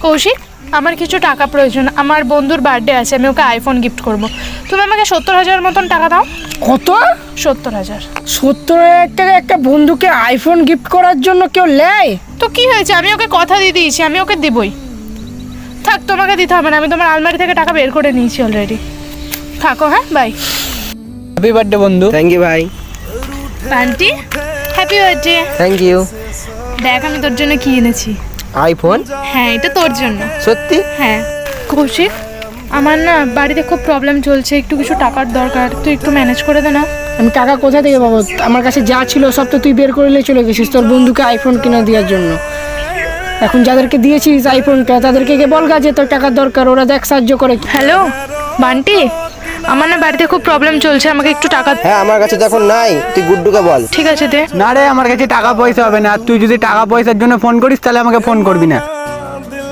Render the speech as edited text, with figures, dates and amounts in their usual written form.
কৌশিক, আমার কিছু টাকা প্রয়োজন। আমার বন্ধুর বার্থডে আছে, আমি ওকে আইফোন গিফট করব। তুমি আমাকে 70,000 মতন টাকা দাও। কত? 70,000। 70,000 টাকা একটা বন্ধুকে আইফোন গিফট করার জন্য কেউ নেয়? তো কি হয়েছে, আমি ওকে কথা দিয়ে দিয়েছি, আমি ওকে দিবই। থাক, তোমাকে দিতে হবে না, আমি তোমার আলমারি থেকে টাকা বের করে নিয়েছি অলরেডি। থাকো, হ্যাঁ, বাই। হ্যাপি বার্থডে বন্ধু। থ্যাংক ইউ ভাই। Aunty, happy birthday. Thank you. দেখ আমি তোর জন্য কি এনেছি। আইফোন? হ্যাঁ, এটা তোর জন্য। সত্যি? হ্যাঁ। কৌশিক, আমার না বাড়িতে খুব প্রবলেম চলছে, একটু কিছু টাকার দরকার, তুই একটু ম্যানেজ করে দে না। আমি টাকা কোথা থেকে পাবো? আমার কাছে যা ছিল সব তো তুই বের করে নিয়ে চলে গেছিস তোর বন্ধুকে আইফোন কিনে দেওয়ার জন্য। এখন যাদেরকে দিয়েছিস আইফোনটা তাদেরকে গিয়ে বলগা যে তোর টাকার দরকার, ওরা দেখ সাহায্য করে। হ্যালো বান্টি, আমার না বাড়িতে খুব প্রবলেম চলছে, আমাকে একটু টাকা। হ্যাঁ, আমার কাছে তো এখন নাই, তুই গুড্ডুকে বল। ঠিক আছে, দে। না রে, আমার কাছে টাকা পয়সা হবে না। আর তুই যদি টাকা পয়সার জন্য ফোন করিস তাহলে আমাকে ফোন করবি না।